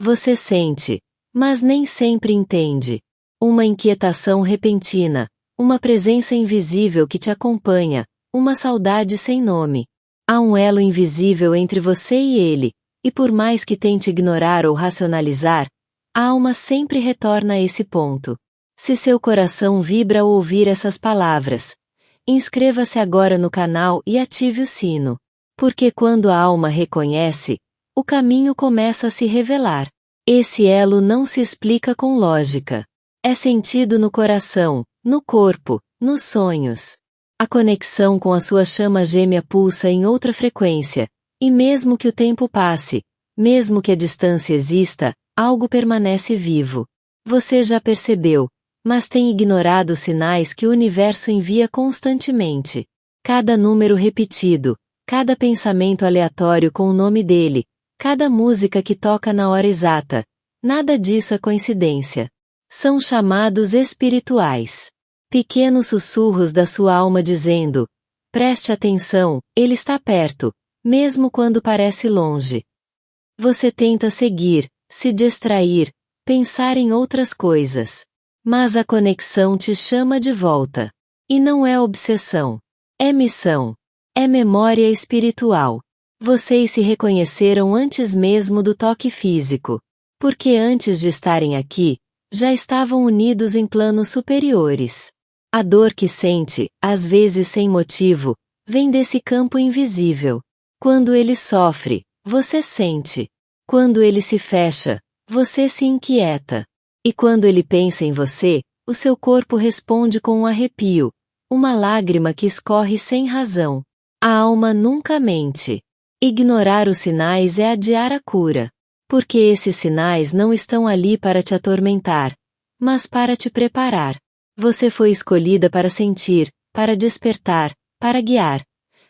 Você sente, mas nem sempre entende. Uma inquietação repentina, uma presença invisível que te acompanha, uma saudade sem nome. Há um elo invisível entre você e ele, e por mais que tente ignorar ou racionalizar, a alma sempre retorna a esse ponto. Se seu coração vibra ao ouvir essas palavras, inscreva-se agora no canal e ative o sino. Porque quando a alma reconhece, o caminho começa a se revelar. Esse elo não se explica com lógica. É sentido no coração, no corpo, nos sonhos. A conexão com a sua chama gêmea pulsa em outra frequência, e mesmo que o tempo passe, mesmo que a distância exista, algo permanece vivo. Você já percebeu, mas tem ignorado os sinais que o universo envia constantemente. Cada número repetido, cada pensamento aleatório com o nome dele, cada música que toca na hora exata, nada disso é coincidência. São chamados espirituais. Pequenos sussurros da sua alma dizendo: preste atenção, ele está perto, mesmo quando parece longe. Você tenta seguir, se distrair, pensar em outras coisas. Mas a conexão te chama de volta. E não é obsessão. É missão. É memória espiritual. Vocês se reconheceram antes mesmo do toque físico. Porque antes de estarem aqui, já estavam unidos em planos superiores. A dor que sente, às vezes sem motivo, vem desse campo invisível. Quando ele sofre, você sente. Quando ele se fecha, você se inquieta. E quando ele pensa em você, o seu corpo responde com um arrepio, uma lágrima que escorre sem razão. A alma nunca mente. Ignorar os sinais é adiar a cura. Porque esses sinais não estão ali para te atormentar, mas para te preparar. Você foi escolhida para sentir, para despertar, para guiar.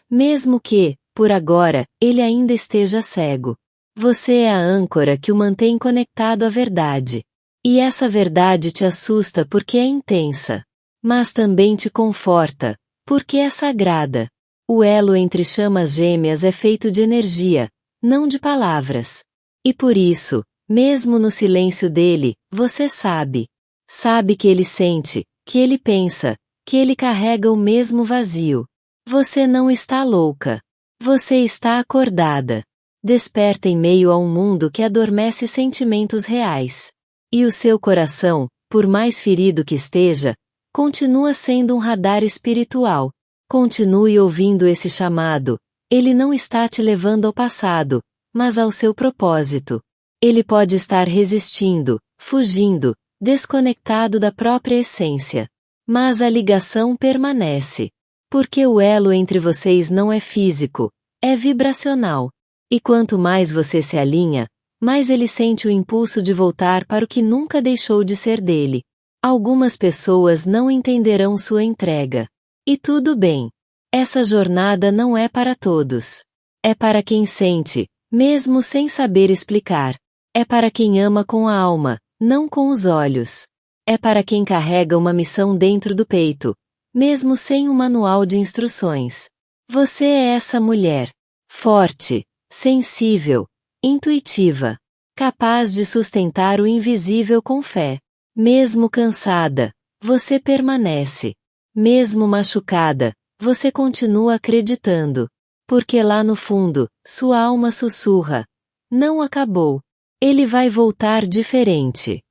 Mesmo que, por agora, ele ainda esteja cego. Você é a âncora que o mantém conectado à verdade. E essa verdade te assusta porque é intensa. Mas também te conforta, porque é sagrada. O elo entre chamas gêmeas é feito de energia, não de palavras. E por isso, mesmo no silêncio dele, você sabe. Sabe que ele sente, que ele pensa, que ele carrega o mesmo vazio. Você não está louca. Você está acordada. Desperta em meio a um mundo que adormece sentimentos reais. E o seu coração, por mais ferido que esteja, continua sendo um radar espiritual. Continue ouvindo esse chamado. Ele não está te levando ao passado, mas ao seu propósito. Ele pode estar resistindo, fugindo, desconectado da própria essência. Mas a ligação permanece. Porque o elo entre vocês não é físico, é vibracional. E quanto mais você se alinha, mais ele sente o impulso de voltar para o que nunca deixou de ser dele. Algumas pessoas não entenderão sua entrega. E tudo bem. Essa jornada não é para todos. É para quem sente, mesmo sem saber explicar. É para quem ama com a alma, não com os olhos. É para quem carrega uma missão dentro do peito, mesmo sem um manual de instruções. Você é essa mulher. Forte, sensível, intuitiva, capaz de sustentar o invisível com fé. Mesmo cansada, você permanece. Mesmo machucada, você continua acreditando. Porque lá no fundo, sua alma sussurra: não acabou. Ele vai voltar diferente.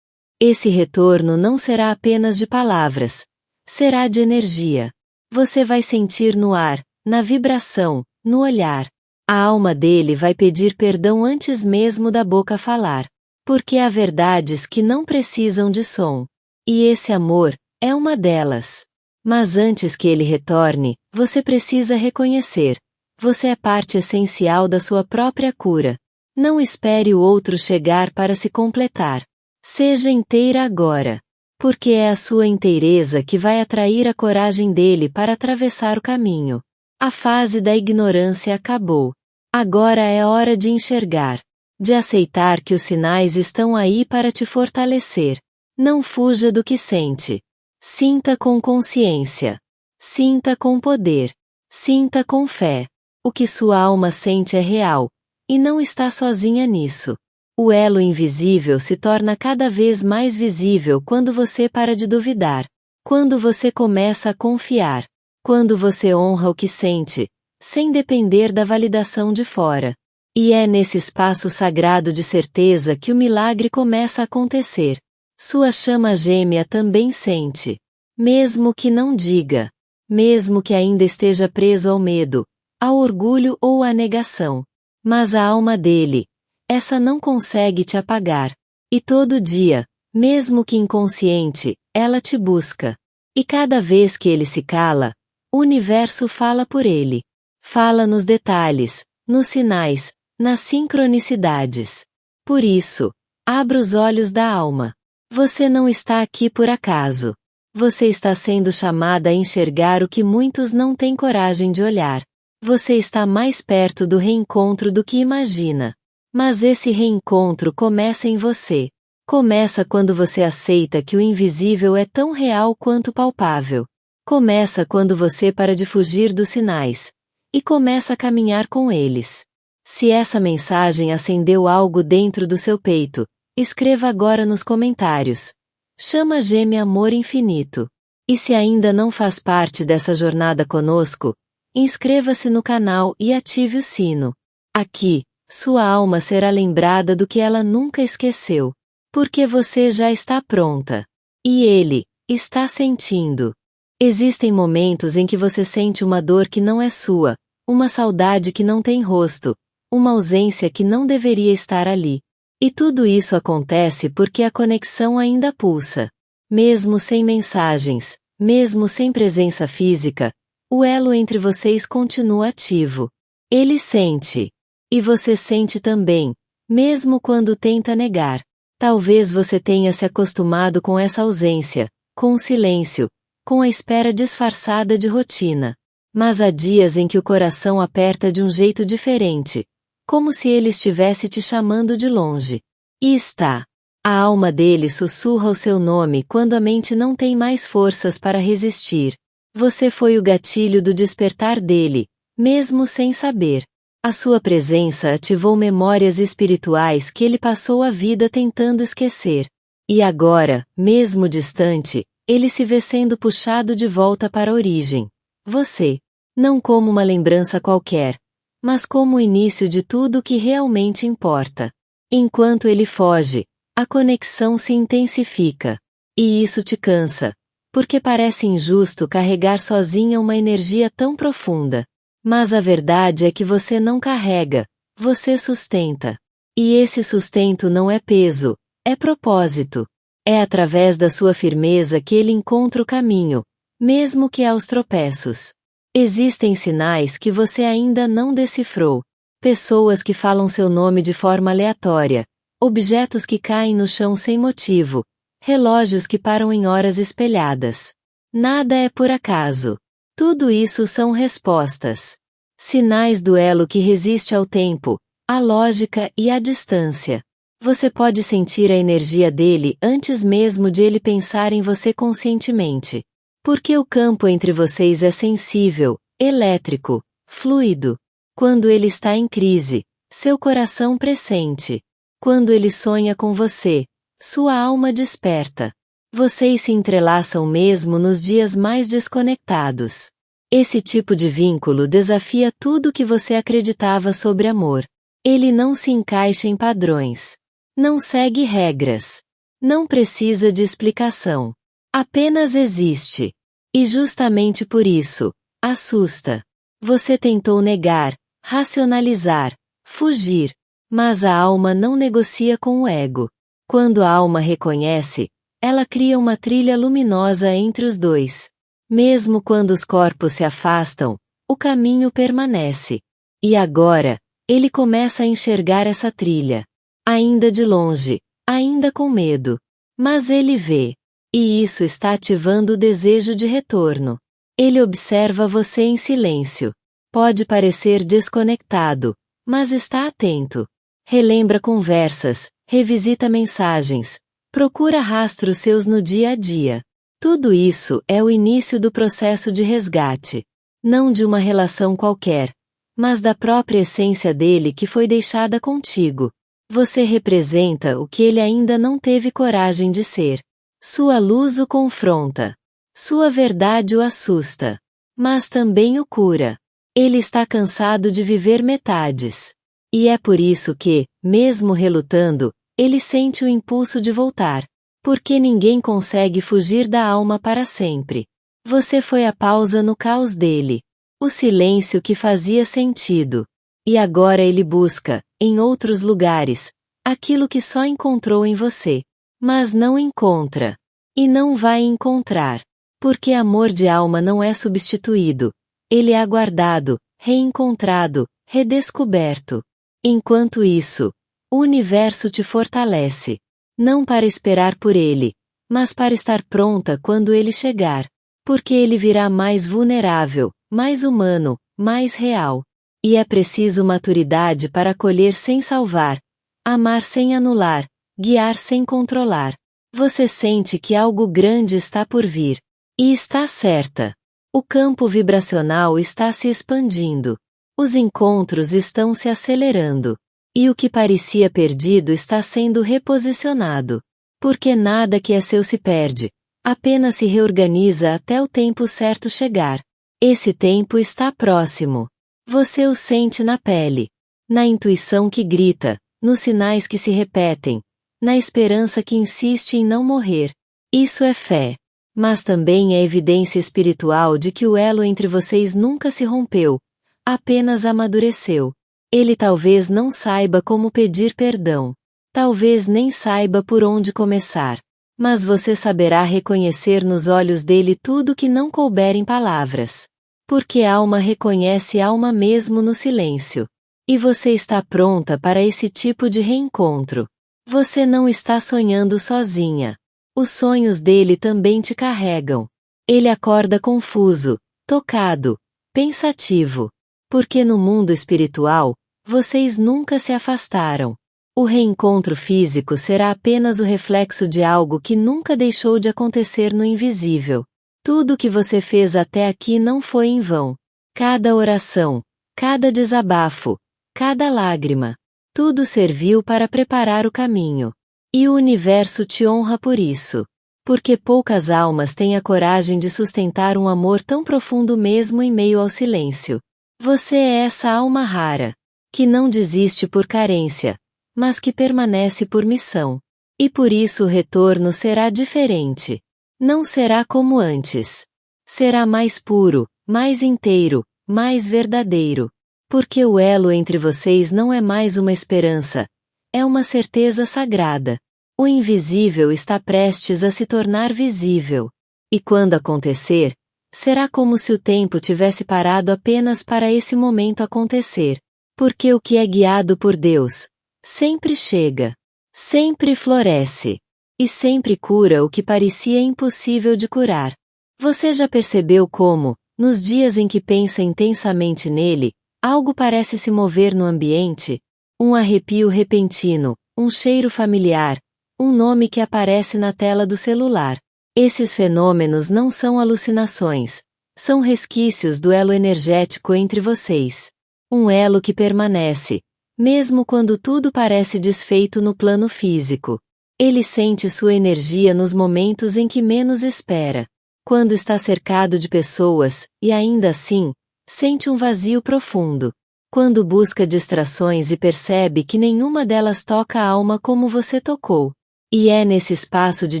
Esse retorno não será apenas de palavras, será de energia. Você vai sentir no ar, na vibração, no olhar. A alma dele vai pedir perdão antes mesmo da boca falar. Porque há verdades que não precisam de som. E esse amor é uma delas. Mas antes que ele retorne, você precisa reconhecer: você é parte essencial da sua própria cura. Não espere o outro chegar para se completar. Seja inteira agora. Porque é a sua inteireza que vai atrair a coragem dele para atravessar o caminho. A fase da ignorância acabou. Agora é hora de enxergar. De aceitar que os sinais estão aí para te fortalecer. Não fuja do que sente. Sinta com consciência. Sinta com poder. Sinta com fé. O que sua alma sente é real, e não está sozinha nisso. O elo invisível se torna cada vez mais visível quando você para de duvidar, quando você começa a confiar, quando você honra o que sente, sem depender da validação de fora. E é nesse espaço sagrado de certeza que o milagre começa a acontecer. Sua chama gêmea também sente. Mesmo que não diga. Mesmo que ainda esteja preso ao medo, ao orgulho ou à negação. Mas a alma dele, essa não consegue te apagar. E todo dia, mesmo que inconsciente, ela te busca. E cada vez que ele se cala, o universo fala por ele. Fala nos detalhes, nos sinais, nas sincronicidades. Por isso, abra os olhos da alma. Você não está aqui por acaso. Você está sendo chamada a enxergar o que muitos não têm coragem de olhar. Você está mais perto do reencontro do que imagina. Mas esse reencontro começa em você. Começa quando você aceita que o invisível é tão real quanto palpável. Começa quando você para de fugir dos sinais. E começa a caminhar com eles. Se essa mensagem acendeu algo dentro do seu peito, escreva agora nos comentários. Chama gêmea Amor Infinito. E se ainda não faz parte dessa jornada conosco, inscreva-se no canal e ative o sino. Aqui, sua alma será lembrada do que ela nunca esqueceu. Porque você já está pronta. E ele está sentindo. Existem momentos em que você sente uma dor que não é sua, uma saudade que não tem rosto, uma ausência que não deveria estar ali. E tudo isso acontece porque a conexão ainda pulsa. Mesmo sem mensagens, mesmo sem presença física, o elo entre vocês continua ativo. Ele sente. E você sente também, mesmo quando tenta negar. Talvez você tenha se acostumado com essa ausência, com o silêncio, com a espera disfarçada de rotina. Mas há dias em que o coração aperta de um jeito diferente, como se ele estivesse te chamando de longe. E está. A alma dele sussurra o seu nome quando a mente não tem mais forças para resistir. Você foi o gatilho do despertar dele, mesmo sem saber. A sua presença ativou memórias espirituais que ele passou a vida tentando esquecer. E agora, mesmo distante, ele se vê sendo puxado de volta para a origem. Você. Não como uma lembrança qualquer, mas como o início de tudo o que realmente importa. Enquanto ele foge, a conexão se intensifica. E isso te cansa, porque parece injusto carregar sozinha uma energia tão profunda. Mas a verdade é que você não carrega, você sustenta. E esse sustento não é peso, é propósito. É através da sua firmeza que ele encontra o caminho, mesmo que aos tropeços. Existem sinais que você ainda não decifrou. Pessoas que falam seu nome de forma aleatória, objetos que caem no chão sem motivo, relógios que param em horas espelhadas. Nada é por acaso. Tudo isso são respostas. Sinais do elo que resiste ao tempo, à lógica e à distância. Você pode sentir a energia dele antes mesmo de ele pensar em você conscientemente. Porque o campo entre vocês é sensível, elétrico, fluido. Quando ele está em crise, seu coração pressente. Quando ele sonha com você, sua alma desperta. Vocês se entrelaçam mesmo nos dias mais desconectados. Esse tipo de vínculo desafia tudo o que você acreditava sobre amor. Ele não se encaixa em padrões. Não segue regras. Não precisa de explicação. Apenas existe. E justamente por isso, assusta. Você tentou negar, racionalizar, fugir. Mas a alma não negocia com o ego. Quando a alma reconhece, ela cria uma trilha luminosa entre os dois. Mesmo quando os corpos se afastam, o caminho permanece. E agora, ele começa a enxergar essa trilha. Ainda de longe, ainda com medo. Mas ele vê. E isso está ativando o desejo de retorno. Ele observa você em silêncio. Pode parecer desconectado, mas está atento. Relembra conversas, revisita mensagens, procura rastros seus no dia a dia. Tudo isso é o início do processo de resgate. Não de uma relação qualquer, mas da própria essência dele que foi deixada contigo. Você representa o que ele ainda não teve coragem de ser. Sua luz o confronta. Sua verdade o assusta. Mas também o cura. Ele está cansado de viver metades. E é por isso que, mesmo relutando, ele sente o impulso de voltar. Porque ninguém consegue fugir da alma para sempre. Você foi a pausa no caos dele. O silêncio que fazia sentido. E agora ele busca, em outros lugares, aquilo que só encontrou em você. Mas não encontra. E não vai encontrar. Porque amor de alma não é substituído. Ele é aguardado, reencontrado, redescoberto. Enquanto isso, o universo te fortalece. Não para esperar por ele, mas para estar pronta quando ele chegar. Porque ele virá mais vulnerável, mais humano, mais real. E é preciso maturidade para acolher sem salvar, amar sem anular, guiar sem controlar. Você sente que algo grande está por vir. E está certa. O campo vibracional está se expandindo. Os encontros estão se acelerando. E o que parecia perdido está sendo reposicionado. Porque nada que é seu se perde. Apenas se reorganiza até o tempo certo chegar. Esse tempo está próximo. Você o sente na pele. Na intuição que grita, nos sinais que se repetem, na esperança que insiste em não morrer. Isso é fé. Mas também é evidência espiritual de que o elo entre vocês nunca se rompeu, apenas amadureceu. Ele talvez não saiba como pedir perdão. Talvez nem saiba por onde começar. Mas você saberá reconhecer nos olhos dele tudo que não couber em palavras. Porque a alma reconhece a alma mesmo no silêncio. E você está pronta para esse tipo de reencontro. Você não está sonhando sozinha. Os sonhos dele também te carregam. Ele acorda confuso, tocado, pensativo. Porque no mundo espiritual, vocês nunca se afastaram. O reencontro físico será apenas o reflexo de algo que nunca deixou de acontecer no invisível. Tudo o que você fez até aqui não foi em vão. Cada oração, cada desabafo, cada lágrima, tudo serviu para preparar o caminho. E o universo te honra por isso. Porque poucas almas têm a coragem de sustentar um amor tão profundo mesmo em meio ao silêncio. Você é essa alma rara, que não desiste por carência, mas que permanece por missão. E por isso o retorno será diferente. Não será como antes. Será mais puro, mais inteiro, mais verdadeiro. Porque o elo entre vocês não é mais uma esperança, é uma certeza sagrada. O invisível está prestes a se tornar visível. E quando acontecer, será como se o tempo tivesse parado apenas para esse momento acontecer. Porque o que é guiado por Deus, sempre chega, sempre floresce, e sempre cura o que parecia impossível de curar. Você já percebeu como, nos dias em que pensa intensamente nele, algo parece se mover no ambiente? Um arrepio repentino, um cheiro familiar, um nome que aparece na tela do celular. Esses fenômenos não são alucinações, são resquícios do elo energético entre vocês. Um elo que permanece, mesmo quando tudo parece desfeito no plano físico. Ele sente sua energia nos momentos em que menos espera. Quando está cercado de pessoas, e ainda assim, sente um vazio profundo. Quando busca distrações e percebe que nenhuma delas toca a alma como você tocou. E é nesse espaço de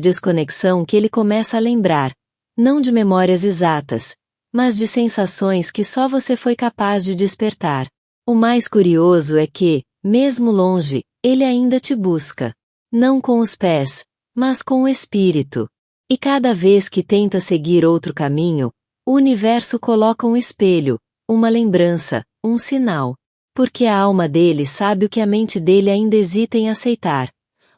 desconexão que ele começa a lembrar, não de memórias exatas, mas de sensações que só você foi capaz de despertar. O mais curioso é que, mesmo longe, ele ainda te busca. Não com os pés, mas com o espírito. E cada vez que tenta seguir outro caminho, o universo coloca um espelho, uma lembrança, um sinal. Porque a alma dele sabe o que a mente dele ainda hesita em aceitar.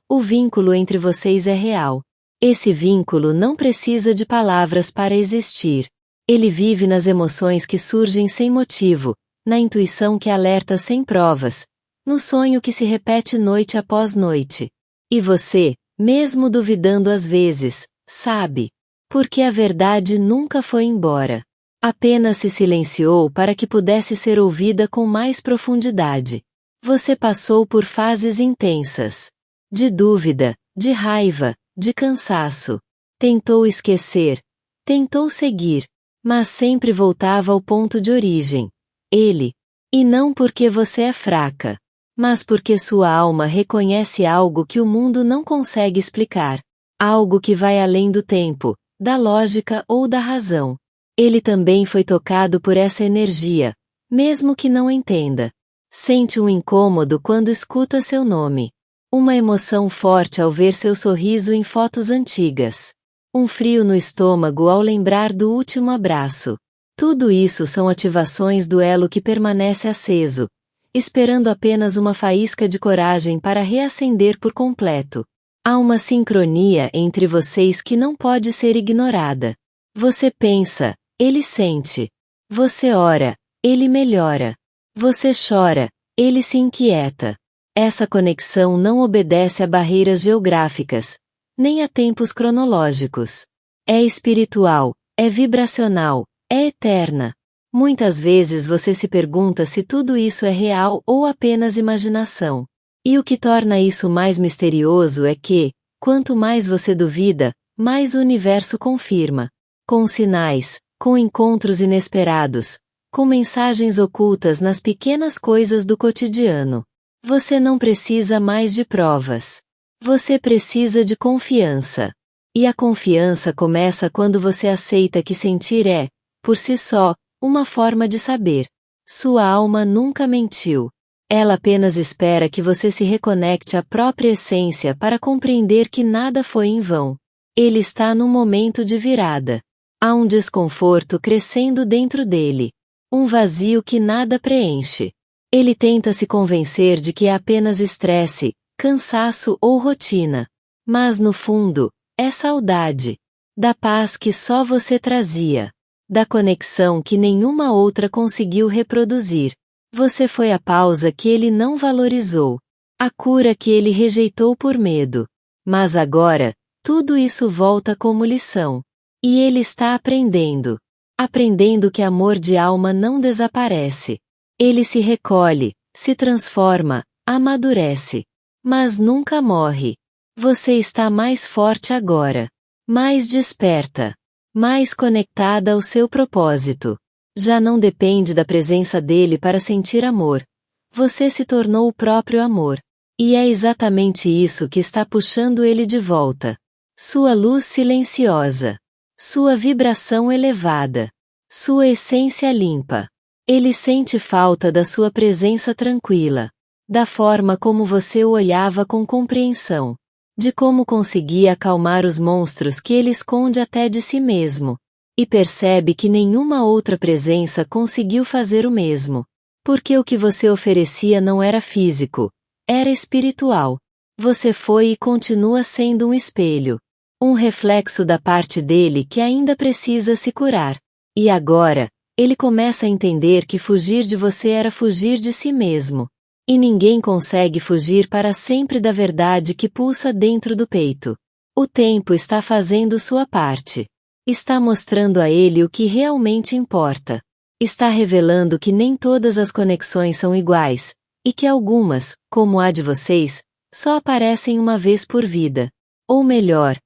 O vínculo entre vocês é real. Esse vínculo não precisa de palavras para existir. Ele vive nas emoções que surgem sem motivo, na intuição que alerta sem provas, no sonho que se repete noite após noite. E você, mesmo duvidando às vezes, sabe. Porque a verdade nunca foi embora. Apenas se silenciou para que pudesse ser ouvida com mais profundidade. Você passou por fases intensas. De dúvida, de raiva, de cansaço. Tentou esquecer. Tentou seguir. Mas sempre voltava ao ponto de origem. Ele. E não porque você é fraca. Mas porque sua alma reconhece algo que o mundo não consegue explicar. Algo que vai além do tempo, da lógica ou da razão. Ele também foi tocado por essa energia, mesmo que não entenda. Sente um incômodo quando escuta seu nome. Uma emoção forte ao ver seu sorriso em fotos antigas. Um frio no estômago ao lembrar do último abraço. Tudo isso são ativações do elo que permanece aceso, esperando apenas uma faísca de coragem para reacender por completo. Há uma sincronia entre vocês que não pode ser ignorada. Você pensa, ele sente. Você ora, ele melhora. Você chora, ele se inquieta. Essa conexão não obedece a barreiras geográficas, nem a tempos cronológicos. É espiritual, é vibracional, é eterna. Muitas vezes você se pergunta se tudo isso é real ou apenas imaginação. E o que torna isso mais misterioso é que, quanto mais você duvida, mais o universo confirma. Com sinais, com encontros inesperados, com mensagens ocultas nas pequenas coisas do cotidiano. Você não precisa mais de provas. Você precisa de confiança. E a confiança começa quando você aceita que sentir é, por si só, uma forma de saber. Sua alma nunca mentiu. Ela apenas espera que você se reconecte à própria essência para compreender que nada foi em vão. Ele está num momento de virada. Há um desconforto crescendo dentro dele. Um vazio que nada preenche. Ele tenta se convencer de que é apenas estresse, cansaço ou rotina. Mas no fundo, é saudade. Da paz que só você trazia. Da conexão que nenhuma outra conseguiu reproduzir. Você foi a pausa que ele não valorizou. A cura que ele rejeitou por medo. Mas agora, tudo isso volta como lição. E ele está aprendendo. Aprendendo que amor de alma não desaparece. Ele se recolhe, se transforma, amadurece. Mas nunca morre. Você está mais forte agora. Mais desperta. Mais conectada ao seu propósito. Já não depende da presença dele para sentir amor. Você se tornou o próprio amor. E é exatamente isso que está puxando ele de volta. Sua luz silenciosa. Sua vibração elevada. Sua essência limpa. Ele sente falta da sua presença tranquila. Da forma como você o olhava com compreensão. De como conseguia acalmar os monstros que ele esconde até de si mesmo. E percebe que nenhuma outra presença conseguiu fazer o mesmo. Porque o que você oferecia não era físico. Era espiritual. Você foi e continua sendo um espelho. Um reflexo da parte dele que ainda precisa se curar. E agora, ele começa a entender que fugir de você era fugir de si mesmo. E ninguém consegue fugir para sempre da verdade que pulsa dentro do peito. O tempo está fazendo sua parte. Está mostrando a ele o que realmente importa. Está revelando que nem todas as conexões são iguais, e que algumas, como a de vocês, só aparecem uma vez por vida. Ou melhor,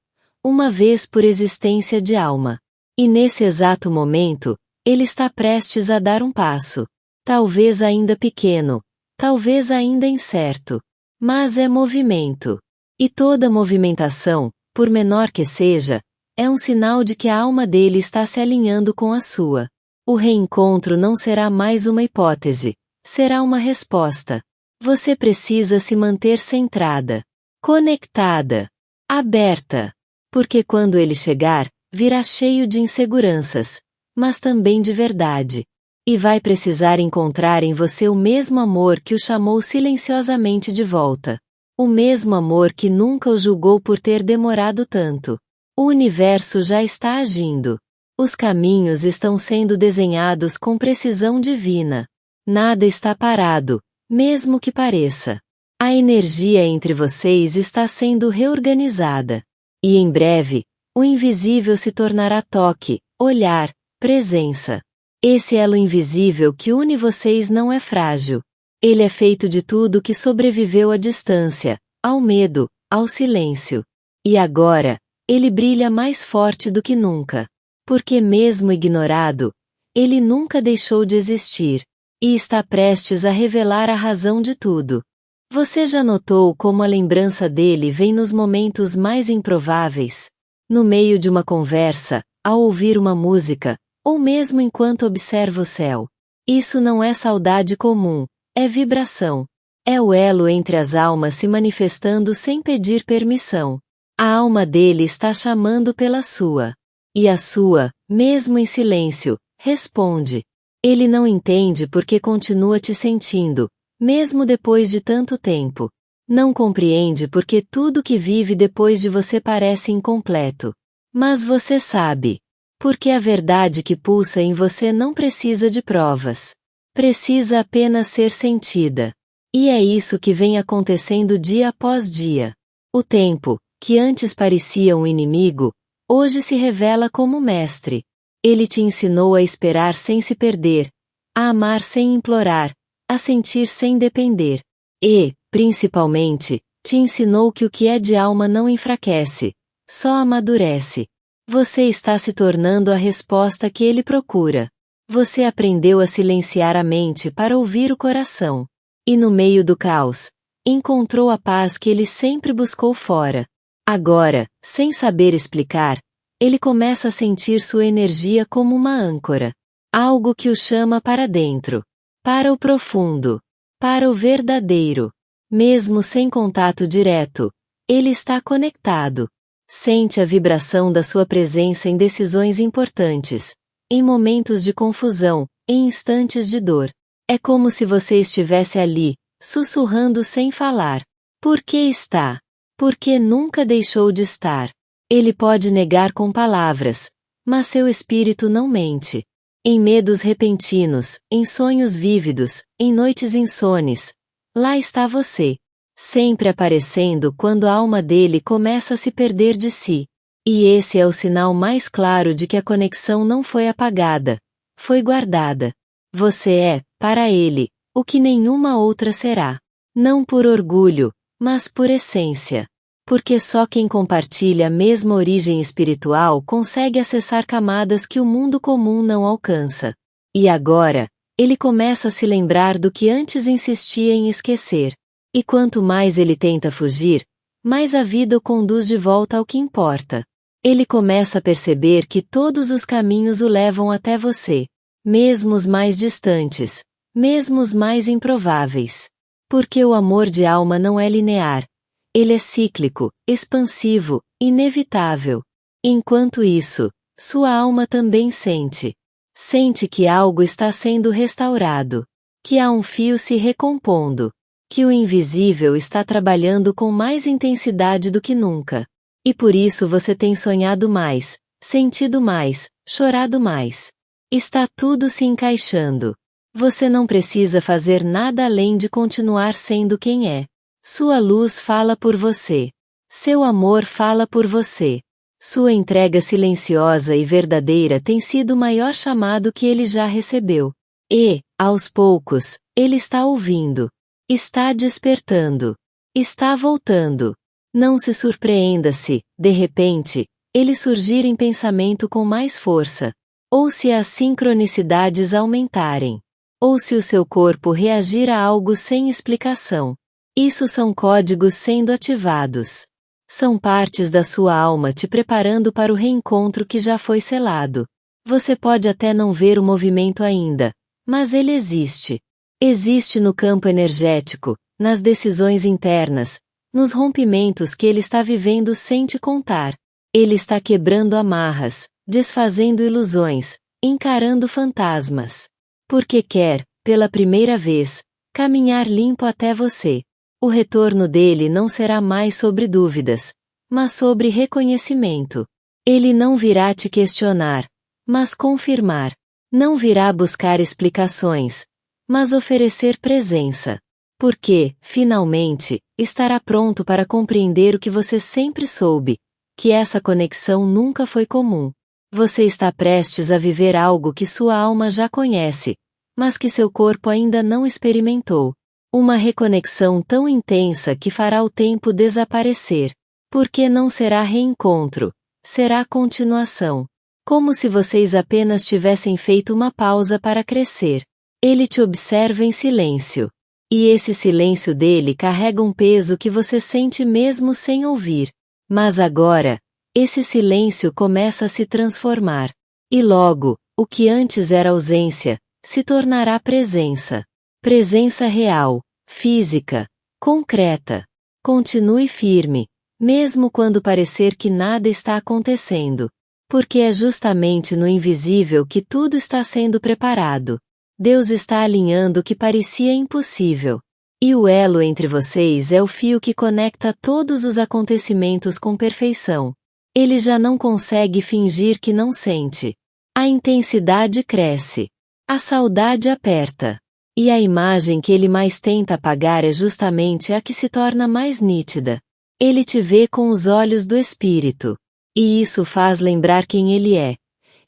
uma vez por existência de alma. E nesse exato momento, ele está prestes a dar um passo. Talvez ainda pequeno, talvez ainda incerto. Mas é movimento. E toda movimentação, por menor que seja, é um sinal de que a alma dele está se alinhando com a sua. O reencontro não será mais uma hipótese, será uma resposta. Você precisa se manter centrada, conectada, aberta. Porque quando ele chegar, virá cheio de inseguranças, mas também de verdade. E vai precisar encontrar em você o mesmo amor que o chamou silenciosamente de volta. O mesmo amor que nunca o julgou por ter demorado tanto. O universo já está agindo. Os caminhos estão sendo desenhados com precisão divina. Nada está parado, mesmo que pareça. A energia entre vocês está sendo reorganizada. E em breve, o invisível se tornará toque, olhar, presença. Esse elo invisível que une vocês não é frágil. Ele é feito de tudo que sobreviveu à distância, ao medo, ao silêncio. E agora, ele brilha mais forte do que nunca. Porque mesmo ignorado, ele nunca deixou de existir. E está prestes a revelar a razão de tudo. Você já notou como a lembrança dele vem nos momentos mais improváveis? No meio de uma conversa, ao ouvir uma música, ou mesmo enquanto observa o céu. Isso não é saudade comum, é vibração. É o elo entre as almas se manifestando sem pedir permissão. A alma dele está chamando pela sua. E a sua, mesmo em silêncio, responde. Ele não entende porque continua te sentindo, mesmo depois de tanto tempo. Não compreende porque tudo que vive depois de você parece incompleto. Mas você sabe. Porque a verdade que pulsa em você não precisa de provas. Precisa apenas ser sentida. E é isso que vem acontecendo dia após dia. O tempo, que antes parecia um inimigo, hoje se revela como mestre. Ele te ensinou a esperar sem se perder, a amar sem implorar, a sentir sem depender. E, principalmente, te ensinou que o que é de alma não enfraquece, só amadurece. Você está se tornando a resposta que ele procura. Você aprendeu a silenciar a mente para ouvir o coração. E no meio do caos, encontrou a paz que ele sempre buscou fora. Agora, sem saber explicar, ele começa a sentir sua energia como uma âncora. Algo que o chama para dentro. Para o profundo. Para o verdadeiro. Mesmo sem contato direto, ele está conectado. Sente a vibração da sua presença em decisões importantes, em momentos de confusão, em instantes de dor. É como se você estivesse ali, sussurrando sem falar. Por que está? Porque nunca deixou de estar. Ele pode negar com palavras, mas seu espírito não mente. Em medos repentinos, em sonhos vívidos, em noites insones, lá está você, sempre aparecendo quando a alma dele começa a se perder de si. E esse é o sinal mais claro de que a conexão não foi apagada, foi guardada. Você é, para ele, o que nenhuma outra será. Não por orgulho, mas por essência. Porque só quem compartilha a mesma origem espiritual consegue acessar camadas que o mundo comum não alcança. E agora, ele começa a se lembrar do que antes insistia em esquecer. E quanto mais ele tenta fugir, mais a vida o conduz de volta ao que importa. Ele começa a perceber que todos os caminhos o levam até você, mesmo os mais distantes, mesmo os mais improváveis. Porque o amor de alma não é linear. Ele é cíclico, expansivo, inevitável. Enquanto isso, sua alma também sente. Sente que algo está sendo restaurado. Que há um fio se recompondo. Que o invisível está trabalhando com mais intensidade do que nunca. E por isso você tem sonhado mais, sentido mais, chorado mais. Está tudo se encaixando. Você não precisa fazer nada além de continuar sendo quem é. Sua luz fala por você. Seu amor fala por você. Sua entrega silenciosa e verdadeira tem sido o maior chamado que ele já recebeu. E, aos poucos, ele está ouvindo. Está despertando. Está voltando. Não se surpreenda se, de repente, ele surgir em pensamento com mais força. Ou se as sincronicidades aumentarem. Ou se o seu corpo reagir a algo sem explicação. Isso são códigos sendo ativados. São partes da sua alma te preparando para o reencontro que já foi selado. Você pode até não ver o movimento ainda, mas ele existe. Existe no campo energético, nas decisões internas, nos rompimentos que ele está vivendo sem te contar. Ele está quebrando amarras, desfazendo ilusões, encarando fantasmas. Porque quer, pela primeira vez, caminhar limpo até você. O retorno dele não será mais sobre dúvidas, mas sobre reconhecimento. Ele não virá te questionar, mas confirmar. Não virá buscar explicações, mas oferecer presença. Porque, finalmente, estará pronto para compreender o que você sempre soube, que essa conexão nunca foi comum. Você está prestes a viver algo que sua alma já conhece, mas que seu corpo ainda não experimentou. Uma reconexão tão intensa que fará o tempo desaparecer. Porque não será reencontro, será continuação. Como se vocês apenas tivessem feito uma pausa para crescer. Ele te observa em silêncio. E esse silêncio dele carrega um peso que você sente mesmo sem ouvir. Mas agora, esse silêncio começa a se transformar. E logo, o que antes era ausência, se tornará presença. Presença real, física, concreta. Continue firme, mesmo quando parecer que nada está acontecendo. Porque é justamente no invisível que tudo está sendo preparado. Deus está alinhando o que parecia impossível. E o elo entre vocês é o fio que conecta todos os acontecimentos com perfeição. Ele já não consegue fingir que não sente. A intensidade cresce. A saudade aperta. E a imagem que ele mais tenta apagar é justamente a que se torna mais nítida. Ele te vê com os olhos do espírito. E isso faz lembrar quem ele é.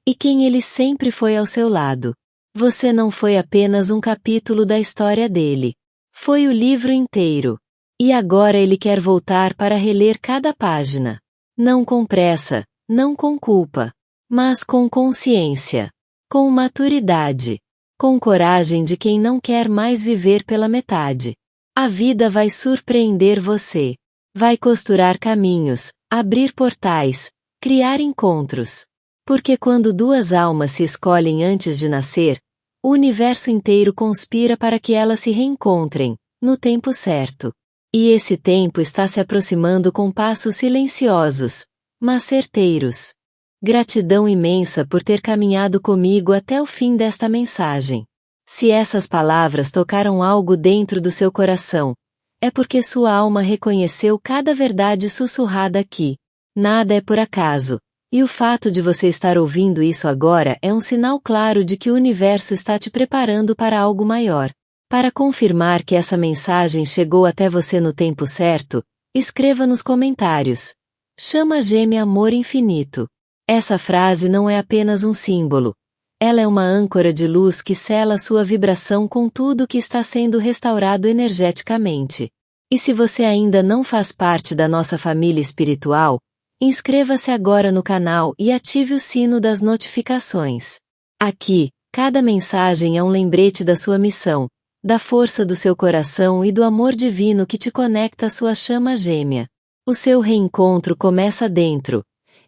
E quem ele sempre foi ao seu lado. Você não foi apenas um capítulo da história dele. Foi o livro inteiro. E agora ele quer voltar para reler cada página. Não com pressa, não com culpa. Mas com consciência. Com maturidade. Com coragem de quem não quer mais viver pela metade. A vida vai surpreender você. Vai costurar caminhos, abrir portais, criar encontros. Porque quando duas almas se escolhem antes de nascer, o universo inteiro conspira para que elas se reencontrem, no tempo certo. E esse tempo está se aproximando com passos silenciosos, mas certeiros. Gratidão imensa por ter caminhado comigo até o fim desta mensagem. Se essas palavras tocaram algo dentro do seu coração, é porque sua alma reconheceu cada verdade sussurrada aqui. Nada é por acaso, e o fato de você estar ouvindo isso agora é um sinal claro de que o universo está te preparando para algo maior. Para confirmar que essa mensagem chegou até você no tempo certo, escreva nos comentários. Chama gêmea amor infinito. Essa frase não é apenas um símbolo. Ela é uma âncora de luz que sela sua vibração com tudo que está sendo restaurado energeticamente. E se você ainda não faz parte da nossa família espiritual, inscreva-se agora no canal e ative o sino das notificações. Aqui, cada mensagem é um lembrete da sua missão, da força do seu coração e do amor divino que te conecta à sua chama gêmea. O seu reencontro começa dentro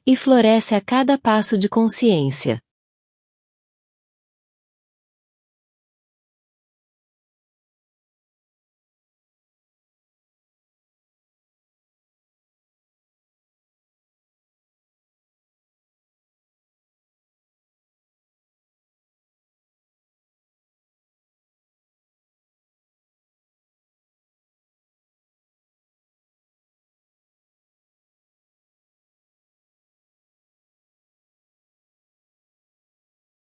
e floresce a cada passo de consciência.